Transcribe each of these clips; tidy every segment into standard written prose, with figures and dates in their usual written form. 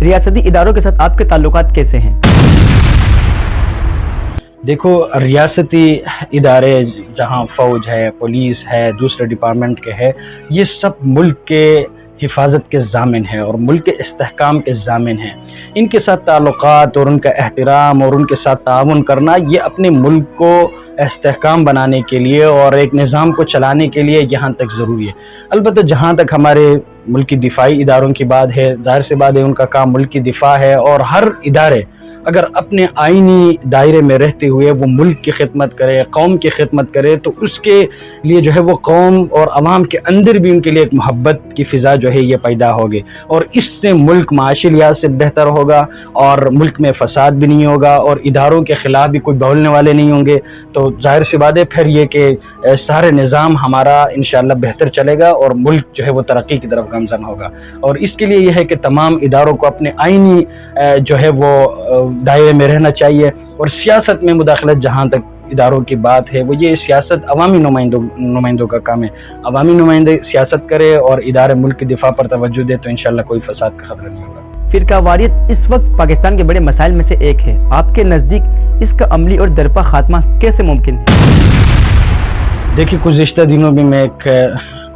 ریاستی اداروں کے ساتھ آپ کے تعلقات کیسے ہیں؟ دیکھو، ریاستی ادارے جہاں فوج ہے، پولیس ہے، دوسرے ڈپارٹمنٹ کے ہے، یہ سب ملک کے حفاظت کے ضامن ہیں اور ملک کے استحکام کے ضامن ہیں۔ ان کے ساتھ تعلقات اور ان کا احترام اور ان کے ساتھ تعاون کرنا یہ اپنے ملک کو استحکام بنانے کے لیے اور ایک نظام کو چلانے کے لیے یہاں تک ضروری ہے۔ البتہ جہاں تک ہمارے ملکی دفاعی اداروں کی بات ہے، ظاہر سی بات ہے ان کا کام ملک کی دفاع ہے، اور ہر ادارے اگر اپنے آئینی دائرے میں رہتے ہوئے وہ ملک کی خدمت کرے، قوم کی خدمت کرے، تو اس کے لیے جو ہے وہ قوم اور عوام کے اندر بھی ان کے لیے ایک محبت کی فضا جو ہے یہ پیدا ہوگی، اور اس سے ملک معاشی لحاظ سے بہتر ہوگا اور ملک میں فساد بھی نہیں ہوگا اور اداروں کے خلاف بھی کوئی بولنے والے نہیں ہوں گے۔ تو ظاہر سی بات ہے پھر یہ کہ سارے نظام ہمارا انشاءاللہ بہتر چلے گا اور ملک جو ہے وہ ترقی کی طرف گامزن ہوگا۔ اور اس کے لیے یہ ہے کہ تمام اداروں کو اپنے آئینی جو ہے وہ دائرے میں رہنا چاہیے، اور سیاست میں مداخلت جہاں تک اداروں کی بات ہے، وہ یہ سیاست عوامی نمائندوں کا کام ہے۔ عوامی نمائندے سیاست کرے اور ادارے ملک کی دفاع پر توجہ دے تو انشاءاللہ کوئی فساد کا خطرہ نہیں ہوگا۔ فرقہ واریت اس وقت پاکستان کے بڑے مسائل میں سے ایک ہے، آپ کے نزدیک اس کا عملی اور درپا خاتمہ کیسے ممکن ہے؟ دیکھیے، گزشتہ دنوں میں ایک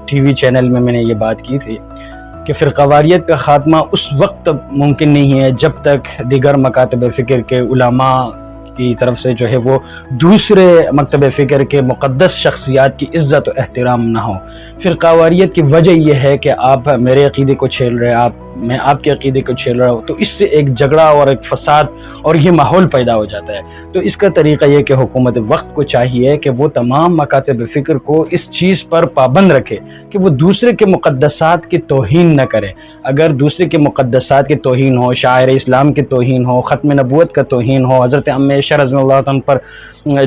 ٹی وی چینل میں نے یہ بات کی تھی کہ فرقہ واریت کا خاتمہ اس وقت ممکن نہیں ہے جب تک دیگر مکاتب فکر کے علماء کی طرف سے جو ہے وہ دوسرے مکتب فکر کے مقدس شخصیات کی عزت و احترام نہ ہو۔ فرقہ واریت کی وجہ یہ ہے کہ آپ میرے عقیدے کو چھیل رہے، میں آپ کے عقیدے کو چھیل رہا ہوں، تو اس سے ایک جھگڑا اور ایک فساد اور یہ ماحول پیدا ہو جاتا ہے۔ تو اس کا طریقہ یہ کہ حکومت وقت کو چاہیے کہ وہ تمام مکاتب فکر کو اس چیز پر پابند رکھے کہ وہ دوسرے کے مقدسات کی توہین نہ کرے۔ اگر دوسرے کے مقدسات کی توہین ہو، شاعر اسلام کی توہین ہو، ختم نبوت کا توہین ہو، حضرت ام عائشہ رضی اللہ عنہ پر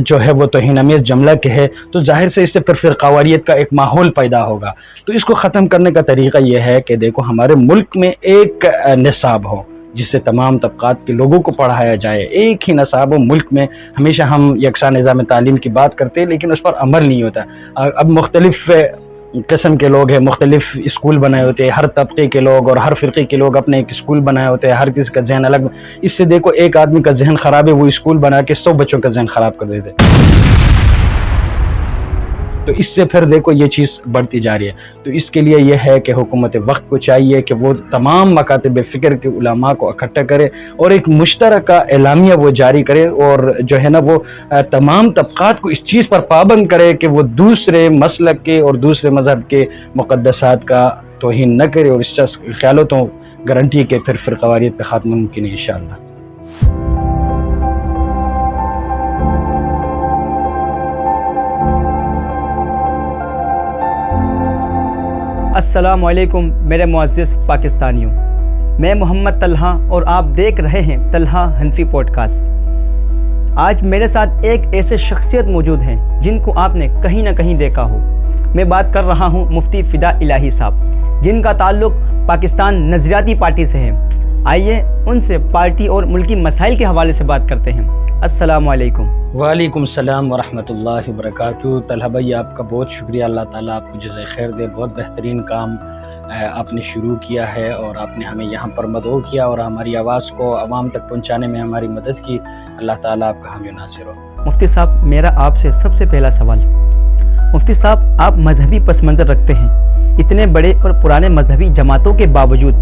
جو ہے وہ توہین امیز جملہ کے ہے، تو ظاہر سے اس سے پھر فرقہ واریت کا ایک ماحول پیدا ہوگا۔ تو اس کو ختم کرنے کا طریقہ یہ ہے کہ دیکھو ہمارے ملک میں ایک نصاب ہو جس سے تمام طبقات کے لوگوں کو پڑھایا جائے، ایک ہی نصاب ہو ملک میں۔ ہمیشہ ہم یکساں نظام تعلیم کی بات کرتے ہیں لیکن اس پر عمل نہیں ہوتا۔ اب مختلف قسم کے لوگ ہیں، مختلف اسکول بنائے ہوتے ہیں، ہر طبقے کے لوگ اور ہر فرقے کے لوگ اپنے ایک اسکول بنائے ہوتے ہیں، ہر کسی کا ذہن الگ۔ اس سے دیکھو ایک آدمی کا ذہن خراب ہے، وہ اسکول بنا کے 100 بچوں کا ذہن خراب کر دیتے، تو اس سے پھر دیکھو یہ چیز بڑھتی جا رہی ہے۔ تو اس کے لیے یہ ہے کہ حکومت وقت کو چاہیے کہ وہ تمام مکاتب فکر کے علماء کو اکٹھا کرے اور ایک مشترکہ اعلامیہ وہ جاری کرے، اور جو ہے نا وہ تمام طبقات کو اس چیز پر پابند کرے کہ وہ دوسرے مسلک کے اور دوسرے مذہب کے مقدسات کا توہین نہ کرے، اور اس کا خیال ہو تو گارنٹی ہے کہ پھر فرقہ واریت کا خاتمہ ممکن ہے انشاءاللہ۔ السلام علیکم میرے معزز پاکستانیوں، میں محمد طلحہ اور آپ دیکھ رہے ہیں طلحہ حنفی پوڈ کاسٹ۔ آج میرے ساتھ ایک ایسے شخصیت موجود ہیں جن کو آپ نے کہیں نہ کہیں دیکھا ہو۔ میں بات کر رہا ہوں مفتی فدا الہی صاحب، جن کا تعلق پاکستان نظریاتی پارٹی سے ہے۔ آئیے ان سے پارٹی اور ملکی مسائل کے حوالے سے بات کرتے ہیں۔ السلام علیکم۔ وعلیکم السلام ورحمۃ اللہ وبرکاتہ۔ طلحہ بھائی آپ کا بہت شکریہ، اللہ تعالیٰ آپ کو جزائے خیر دے۔ بہت بہترین کام آپ نے شروع کیا ہے اور آپ نے ہمیں یہاں پر مدعو کیا اور ہماری آواز کو عوام تک پہنچانے میں ہماری مدد کی۔ اللہ تعالیٰ آپ کا حامی و ناصر ہو۔ مفتی صاحب، میرا آپ سے سب سے پہلا سوال، مفتی صاحب آپ مذہبی پس منظر رکھتے ہیں، اتنے بڑے اور پرانے مذہبی جماعتوں کے باوجود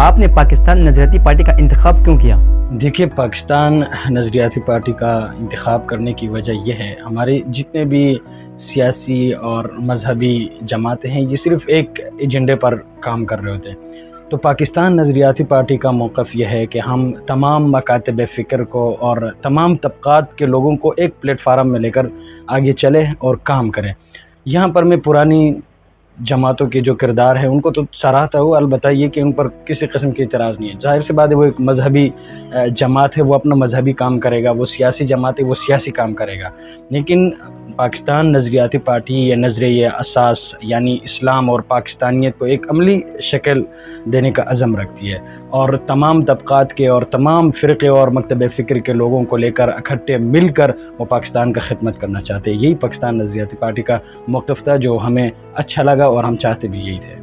آپ نے پاکستان نظریاتی پارٹی کا انتخاب کیوں کیا؟ دیکھیے، پاکستان نظریاتی پارٹی کا انتخاب کرنے کی وجہ یہ ہے، ہمارے جتنے بھی سیاسی اور مذہبی جماعتیں ہیں یہ صرف ایک ایجنڈے پر کام کر رہے ہوتے ہیں۔ تو پاکستان نظریاتی پارٹی کا موقف یہ ہے کہ ہم تمام مکاتب فکر کو اور تمام طبقات کے لوگوں کو ایک پلیٹ فارم میں لے کر آگے چلیں اور کام کریں۔ یہاں پر میں پرانی جماعتوں کے جو کردار ہیں ان کو تو سراہتا ہوں، البتہ یہ کہ ان پر کسی قسم کی اعتراض نہیں ہے۔ ظاہر سی بات ہے وہ ایک مذہبی جماعت ہے، وہ اپنا مذہبی کام کرے گا، وہ سیاسی جماعت ہے وہ سیاسی کام کرے گا، لیکن پاکستان نظریاتی پارٹی یہ نظریہ اساس یعنی اسلام اور پاکستانیت کو ایک عملی شکل دینے کا عزم رکھتی ہے، اور تمام طبقات کے اور تمام فرقے اور مکتب فکر کے لوگوں کو لے کر اکٹھے مل کر وہ پاکستان کا خدمت کرنا چاہتے ہیں۔ یہی پاکستان نظریاتی پارٹی کا موقف تھا جو ہمیں اچھا لگا اور ہم چاہتے بھی یہی تھے۔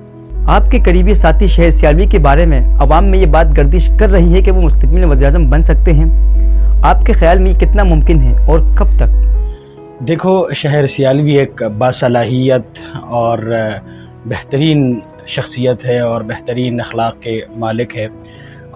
آپ کے قریبی ساتھی شہر سیالوی کے بارے میں عوام میں یہ بات گردش کر رہی ہے کہ وہ مستقبل وزیر اعظم بن سکتے ہیں. آپ کے خیال میں یہ کتنا ممکن ہے اور کب تک؟ دیکھو، شہر سیالوی ایک باصلاحیت اور بہترین شخصیت ہے اور بہترین اخلاق کے مالک ہے،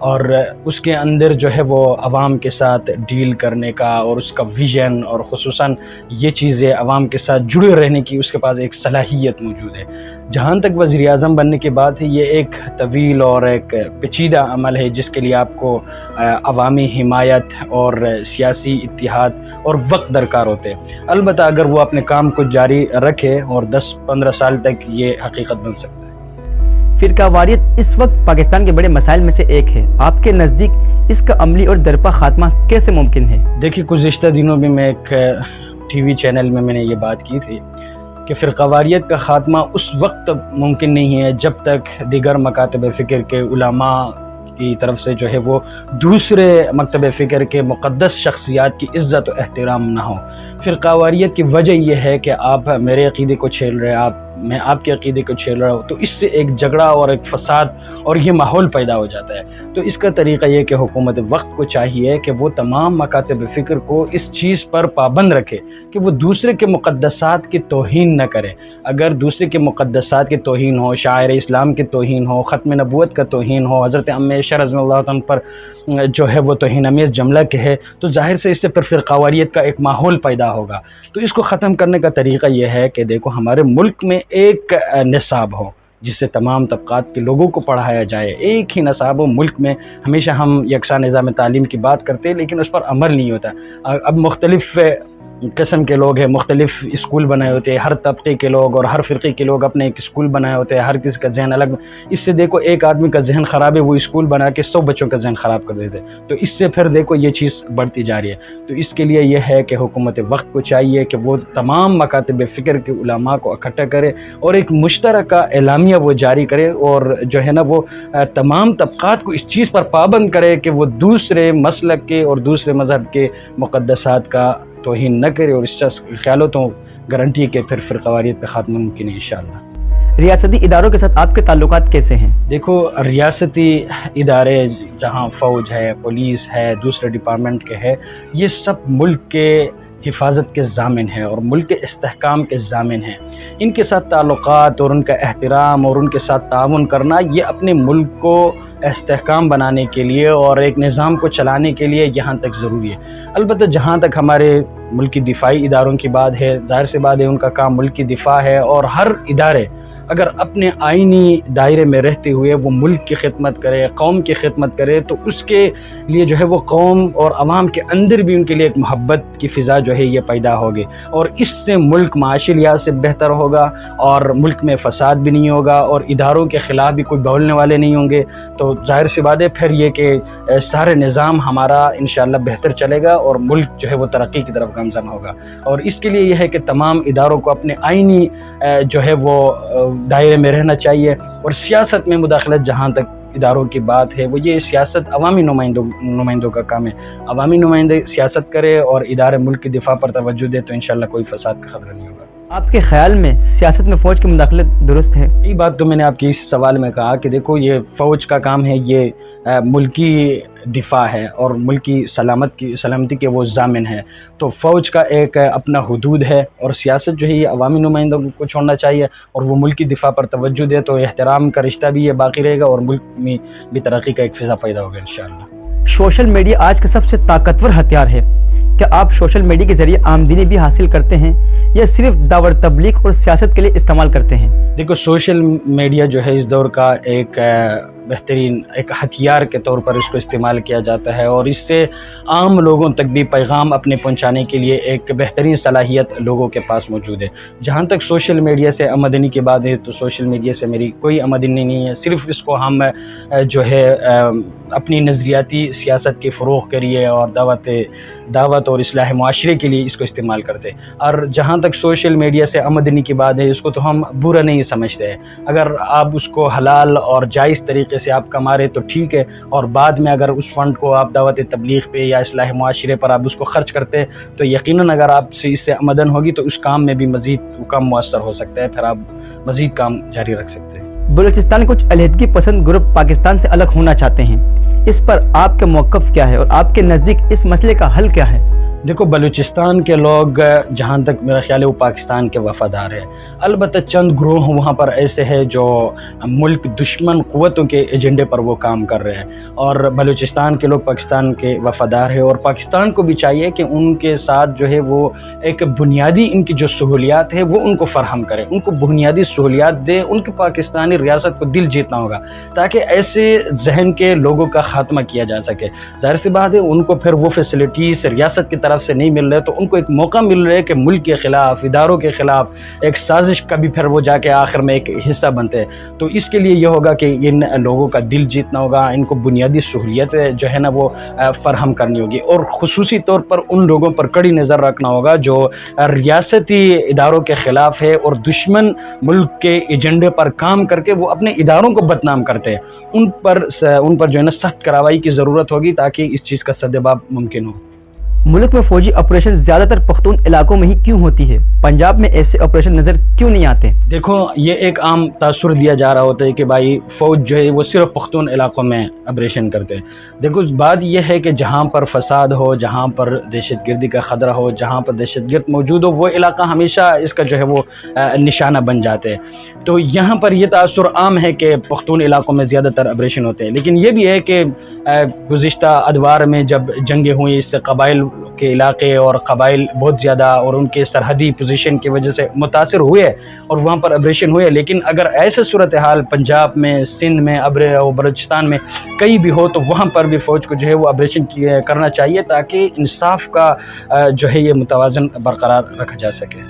اور اس کے اندر جو ہے وہ عوام کے ساتھ ڈیل کرنے کا اور اس کا ویژن اور خصوصاً یہ چیزیں عوام کے ساتھ جڑے رہنے کی اس کے پاس ایک صلاحیت موجود ہے. جہاں تک وزیر اعظم بننے کی بات ہے، یہ ایک طویل اور ایک پیچیدہ عمل ہے جس کے لیے آپ کو عوامی حمایت اور سیاسی اتحاد اور وقت درکار ہوتے ہیں. البتہ اگر وہ اپنے کام کو جاری رکھے اور 10-15 سال تک یہ حقیقت بن سکتا ہے. فرقہ واریت اس وقت پاکستان کے بڑے مسائل میں سے ایک ہے. آپ کے نزدیک اس کا عملی اور درپا خاتمہ کیسے ممکن ہے؟ دیکھیے، گزشتہ دنوں میں ایک ٹی وی چینل میں نے یہ بات کی تھی کہ فرقہ واریت کا خاتمہ اس وقت ممکن نہیں ہے جب تک دیگر مکاتب فکر کے علماء کی طرف سے جو ہے وہ دوسرے مکتب فکر کے مقدس شخصیات کی عزت و احترام نہ ہو. فرقہ واریت کی وجہ یہ ہے کہ آپ میرے عقیدے کو چھیل رہے ہیں، میں آپ کے عقیدے کو چھیل رہا ہوں، تو اس سے ایک جھگڑا اور ایک فساد اور یہ ماحول پیدا ہو جاتا ہے. تو اس کا طریقہ یہ کہ حکومت وقت کو چاہیے کہ وہ تمام مکاتب فکر کو اس چیز پر پابند رکھے کہ وہ دوسرے کے مقدسات کی توہین نہ کرے. اگر دوسرے کے مقدسات کی توہین ہو، شاعر اسلام کی توہین ہو، ختم نبوت کا توہین ہو، حضرت ام عائشہ رضی اللہ عنہ پر جو ہے وہ توہین امیز جملہ کہے، تو ظاہر سے اس سے پھر فرقہ واریت کا ایک ماحول پیدا ہوگا. تو اس کو ختم کرنے کا طریقہ یہ ہے کہ دیکھو، ہمارے ملک میں ایک نصاب ہو جس سے تمام طبقات کے لوگوں کو پڑھایا جائے. ایک ہی نصاب ہو ملک میں. ہمیشہ ہم یکساں نظام تعلیم کی بات کرتے ہیں لیکن اس پر عمل نہیں ہوتا. اب مختلف قسم کے لوگ ہیں، مختلف اسکول بنائے ہوتے ہیں، ہر طبقے کے لوگ اور ہر فرقے کے لوگ اپنے ایک اسکول بنائے ہوتے ہیں، ہر کسی کا ذہن الگ. اس سے دیکھو، ایک آدمی کا ذہن خراب ہے، وہ اسکول بنا کے 100 بچوں کا ذہن خراب کر دیتے. تو اس سے پھر دیکھو یہ چیز بڑھتی جا رہی ہے. تو اس کے لیے یہ ہے کہ حکومت وقت کو چاہیے کہ وہ تمام مکاتب فکر کے علماء کو اکٹھا کرے اور ایک مشترکہ اعلامیہ وہ جاری کرے، اور جو ہے نا وہ تمام طبقات کو اس چیز پر پابند کرے کہ وہ دوسرے مسلک کے اور دوسرے مذہب کے مقدسات کا توہین نہ کرے. اور اس سے خیال ہو تو گارنٹی کہ پھر فرقہ واریت کا خاتمہ ممکن ہے انشاءاللہ. ریاستی اداروں کے ساتھ آپ کے تعلقات کیسے ہیں؟ دیکھو، ریاستی ادارے جہاں فوج ہے، پولیس ہے، دوسرے ڈپارٹمنٹ کے ہے، یہ سب ملک کے حفاظت کے ضامن ہیں اور ملک کے استحکام کے ضامن ہیں. ان کے ساتھ تعلقات اور ان کا احترام اور ان کے ساتھ تعاون کرنا یہ اپنے ملک کو استحکام بنانے کے لیے اور ایک نظام کو چلانے کے لیے یہاں تک ضروری ہے. البتہ جہاں تک ہمارے ملکی دفاعی اداروں کی بات ہے، ظاہر سی بات ہے ان کا کام ملک کی دفاع ہے، اور ہر ادارے اگر اپنے آئینی دائرے میں رہتے ہوئے وہ ملک کی خدمت کرے، قوم کی خدمت کرے، تو اس کے لیے جو ہے وہ قوم اور عوام کے اندر بھی ان کے لیے ایک محبت کی فضا جو ہے یہ پیدا ہوگی، اور اس سے ملک معاشی لحاظ سے بہتر ہوگا اور ملک میں فساد بھی نہیں ہوگا اور اداروں کے خلاف بھی کوئی بولنے والے نہیں ہوں گے. تو ظاہر سی بات ہے پھر یہ کہ سارے نظام ہمارا انشاءاللہ بہتر چلے گا اور ملک جو ہے وہ ترقی کی طرف گامزن ہوگا. اور اس کے لیے یہ ہے کہ تمام اداروں کو اپنے آئینی جو ہے وہ دائرے میں رہنا چاہیے. اور سیاست میں مداخلت جہاں تک اداروں کی بات ہے، وہ یہ سیاست عوامی نمائندوں کا کام ہے. عوامی نمائندے سیاست کرے اور ادارے ملک کی دفاع پر توجہ دے تو انشاءاللہ کوئی فساد کا خطرہ نہیں ہوگا. آپ کے خیال میں سیاست میں فوج کی مداخلت درست ہے؟ یہی بات تو میں نے آپ کی اس سوال میں کہا کہ دیکھو، یہ فوج کا کام ہے، یہ ملکی دفاع ہے اور ملکی سلامتی کے وہ ضامن ہے. تو فوج کا ایک اپنا حدود ہے اور سیاست جو ہے یہ عوامی نمائندوں کو چھوڑنا چاہیے اور وہ ملکی دفاع پر توجہ دے تو احترام کا رشتہ بھی یہ باقی رہے گا اور ملک میں بھی ترقی کا ایک فضا پیدا ہوگا انشاءاللہ. سوشل میڈیا آج کا سب سے طاقتور ہتھیار ہے. کیا آپ سوشل میڈیا کے ذریعے آمدنی بھی حاصل کرتے ہیں یا صرف دعوت تبلیغ اور سیاست کے لیے استعمال کرتے ہیں؟ دیکھو، سوشل میڈیا جو ہے اس دور کا ایک بہترین ایک ہتھیار کے طور پر اس کو استعمال کیا جاتا ہے اور اس سے عام لوگوں تک بھی پیغام اپنے پہنچانے کے لیے ایک بہترین صلاحیت لوگوں کے پاس موجود ہے. جہاں تک سوشل میڈیا سے آمدنی کی بات ہے تو سوشل میڈیا سے میری کوئی آمدنی نہیں ہے. صرف اس کو ہم جو ہے اپنی نظریاتی سیاست کے فروغ کے لیے اور دعوت اور اصلاح معاشرے کے لیے اس کو استعمال کرتے. اور جہاں تک سوشل میڈیا سے آمدنی کی بات ہے، اس کو تو ہم برا نہیں سمجھتے ہیں. اگر آپ اس کو حلال اور جائز طریقے سے آپ کما رہے تو ٹھیک ہے، اور بعد میں اگر اس فنڈ کو آپ دعوت تبلیغ پہ یا اصلاح معاشرے پر آپ اس کو خرچ کرتے تو یقیناً اگر آپ سے اس سے آمدن ہوگی تو اس کام میں بھی مزید کام مؤثر ہو سکتا ہے، پھر آپ مزید کام جاری رکھ سکتے ہیں. بلوچستان کچھ علیحدگی پسند گروپ پاکستان سے الگ ہونا چاہتے ہیں، اس پر آپ کا موقف کیا ہے اور آپ کے نزدیک اس مسئلے کا حل کیا ہے؟ دیکھو، بلوچستان کے لوگ جہاں تک میرا خیال ہے وہ پاکستان کے وفادار ہیں، البتہ چند گروہ وہاں پر ایسے ہیں جو ملک دشمن قوتوں کے ایجنڈے پر وہ کام کر رہے ہیں، اور بلوچستان کے لوگ پاکستان کے وفادار ہیں، اور پاکستان کو بھی چاہیے کہ ان کے ساتھ جو ہے وہ ایک بنیادی ان کی جو سہولیات ہے وہ ان کو فراہم کرے، ان کو بنیادی سہولیات دے، ان کی پاکستانی ریاست کو دل جیتنا ہوگا تاکہ ایسے ذہن کے لوگوں کا خاتمہ کیا جا سکے۔ ظاہر سی بات ہے ان کو پھر وہ فیسلٹیز ریاست کی طرف سے نہیں مل رہے، تو ان کو ایک موقع مل رہا ہے کہ ملک کے خلاف، اداروں کے خلاف ایک سازش کا بھی پھر وہ جا کے آخر میں ایک حصہ بنتے ہیں۔ تو اس کے لیے یہ ہوگا کہ ان لوگوں کا دل جیتنا ہوگا، ان کو بنیادی سہولیت جو ہے نا وہ فراہم کرنی ہوگی، اور خصوصی طور پر ان لوگوں پر کڑی نظر رکھنا ہوگا جو ریاستی اداروں کے خلاف ہے اور دشمن ملک کے ایجنڈے پر کام کر کے وہ اپنے اداروں کو بدنام کرتے ہیں۔ ان پر جو ہے نا سخت کارروائی کی ضرورت ہوگی تاکہ اس چیز کا سدباب ممکن ہو۔ ملک میں فوجی آپریشن زیادہ تر پختون علاقوں میں ہی کیوں ہوتی ہے؟ پنجاب میں ایسے آپریشن نظر کیوں نہیں آتے؟ دیکھو، یہ ایک عام تاثر دیا جا رہا ہوتا ہے کہ بھائی فوج جو ہے وہ صرف پختون علاقوں میں آپریشن کرتے ہیں۔ دیکھو، بات یہ ہے کہ جہاں پر فساد ہو، جہاں پر دہشت گردی کا خطرہ ہو، جہاں پر دہشت گرد موجود ہو، وہ علاقہ ہمیشہ اس کا جو ہے وہ نشانہ بن جاتے ہیں۔ تو یہاں پر یہ تاثر عام ہے کہ پختون علاقوں میں زیادہ تر آپریشن ہوتے ہیں، لیکن یہ بھی ہے کہ گزشتہ ادوار میں جب جنگیں ہوئیں، اس سے قبائل کے علاقے اور قبائل بہت زیادہ اور ان کے سرحدی پوزیشن کی وجہ سے متاثر ہوئے اور وہاں پر آپریشن ہوئے۔ لیکن اگر ایسے صورتحال پنجاب میں، سندھ میں، اور بلوچستان میں کہیں بھی ہو تو وہاں پر بھی فوج کو جو ہے وہ آپریشن کرنا چاہیے تاکہ انصاف کا جو ہے یہ متوازن برقرار رکھا جا سکے۔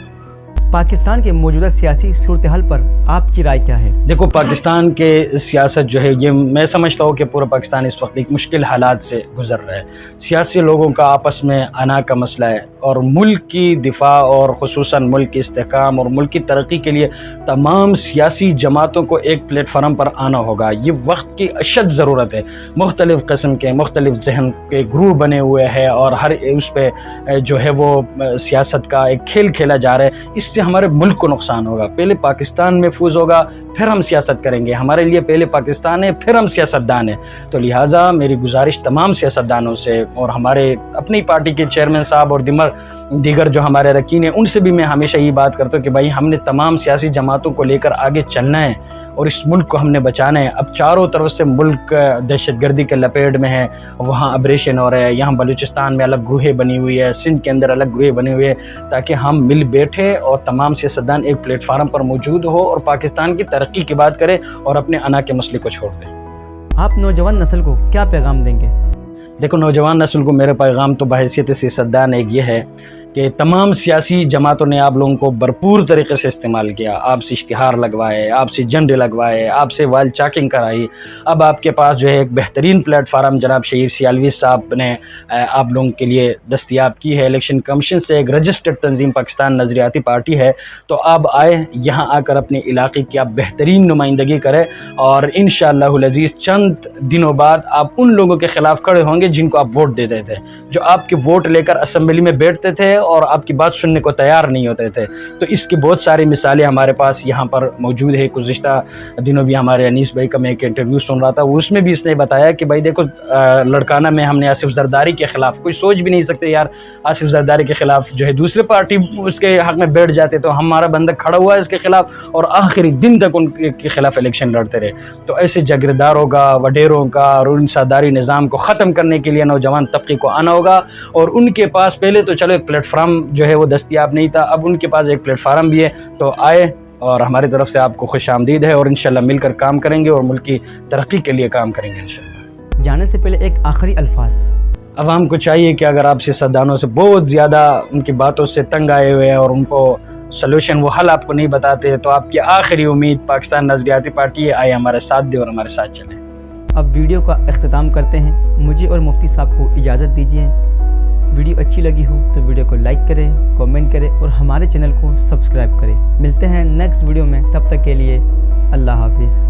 پاکستان کے موجودہ سیاسی صورتحال پر آپ کی رائے کیا ہے؟ دیکھو، پاکستان کے سیاست جو ہے یہ میں سمجھتا ہوں کہ پورا پاکستان اس وقت ایک مشکل حالات سے گزر رہا ہے۔ سیاسی لوگوں کا آپس میں انا کا مسئلہ ہے، اور ملک کی دفاع اور خصوصاً ملک کے استحکام اور ملک کی ترقی کے لیے تمام سیاسی جماعتوں کو ایک پلیٹ فارم پر آنا ہوگا۔ یہ وقت کی اشد ضرورت ہے۔ مختلف قسم کے مختلف ذہن کے گروہ بنے ہوئے ہیں اور ہر اس پہ جو ہے وہ سیاست کا ایک کھیل کھیلا جا رہا ہے۔ اس سے ہمارے ملک کو نقصان ہوگا۔ پہلے پاکستان محفوظ ہوگا، پھر ہم سیاست کریں گے۔ ہمارے لیے پہلے پاکستان ہے، پھر ہم سیاستدان ہیں۔ تو لہٰذا میری گزارش تمام سیاستدانوں سے اور ہمارے اپنی پارٹی کے چیئرمین صاحب اور دیگر جو ہمارے رکین ہیں ان سے بھی میں ہمیشہ یہ بات کرتا ہوں کہ بھائی ہم نے تمام سیاسی جماعتوں کو لے کر آگے چلنا ہے اور اس ملک کو ہم نے بچانا ہے۔ اب چاروں طرف سے ملک دہشت گردی کے لپیٹ میں ہے، وہاں آپریشن ہو رہا ہے، یہاں بلوچستان میں الگ گروہیں بنی ہوئی ہے، سندھ کے اندر الگ گروہیں بنی ہوئی ہے، تاکہ ہم مل بیٹھے اور تمام سیاستدان ایک پلیٹ فارم پر موجود ہو اور پاکستان کی ترقی کی بات کرے اور اپنے انا کے مسئلے کو چھوڑ دیں۔ آپ نوجوان نسل کو کیا پیغام دیں گے؟ دیکھو، نوجوان نسل کو میرا پیغام تو بحیثیت سیاستدان ایک یہ ہے کہ تمام سیاسی جماعتوں نے آپ لوگوں کو بھرپور طریقے سے استعمال کیا، آپ سے اشتہار لگوائے، آپ سے جھنڈے لگوائے، آپ سے وائل چاکنگ کرائی۔ اب آپ کے پاس جو ہے ایک بہترین پلیٹ فارم جناب شہیر سیالوی صاحب نے آپ لوگوں کے لیے دستیاب کی ہے۔ الیکشن کمیشن سے ایک رجسٹرڈ تنظیم پاکستان نظریاتی پارٹی ہے، تو آپ آئے یہاں آ کر اپنے علاقے کی آپ بہترین نمائندگی کریں، اور انشاءاللہ العزیز چند دنوں بعد آپ ان لوگوں کے خلاف کھڑے ہوں گے جن کو آپ ووٹ دیتے تھے، جو آپ کے ووٹ لے کر اسمبلی میں بیٹھتے تھے اور آپ کی بات سننے کو تیار نہیں ہوتے تھے۔ تو اس کی بہت ساری مثالیں ہمارے پاس یہاں پر موجود ہے۔ گزشتہ دنوں بھی ہمارے انیس بھائی کا میں ایک انٹرویو سن رہا تھا، اس میں بھی اس نے بتایا کہ بھائی دیکھو، لڑکانہ میں ہم نے آصف زرداری کے خلاف، کوئی سوچ بھی نہیں سکتے یار آصف زرداری کے خلاف جو ہے دوسرے پارٹی اس کے حق میں بیٹھ جاتے، تو ہمارا بندہ کھڑا ہوا ہے اس کے خلاف اور آخری دن تک ان کے خلاف الیکشن لڑتے رہے۔ تو ایسے جاگیرداروں کا، وڈیروں کا اور ان سرداری نظام کو ختم کرنے کے لیے نوجوان طبقے کو آنا ہوگا، اور ان کے پاس پہلے تو چلو ایک پلیٹ فارم جو ہے وہ دستیاب نہیں تھا، اب ان کے پاس ایک پلیٹ فارم بھی ہے، تو آئے اور ہماری طرف سے آپ کو خوش آمدید ہے، اور انشاءاللہ مل کر کام کریں گے اور ملک کی ترقی کے لیے کام کریں گے انشاءاللہ۔ جانے سے پہلے ایک آخری الفاظ۔ عوام کو چاہیے کہ اگر آپ سیاستدانوں سے بہت زیادہ ان کی باتوں سے تنگ آئے ہوئے ہیں اور ان کو سلوشن وہ حل آپ کو نہیں بتاتے، تو آپ کی آخری امید پاکستان نظریاتی پارٹی ہے، آئے ہمارے ساتھ دے اور ہمارے ساتھ چلیں۔ اب ویڈیو کا اختتام کرتے ہیں، مجھے اور مفتی صاحب کو اجازت دیجیے۔ ویڈیو اچھی لگی ہو تو ویڈیو کو لائک کریں، کامنٹ کریں اور ہمارے چینل کو سبسکرائب کریں۔ ملتے ہیں نیکسٹ ویڈیو میں، تب تک کے لیے اللہ حافظ۔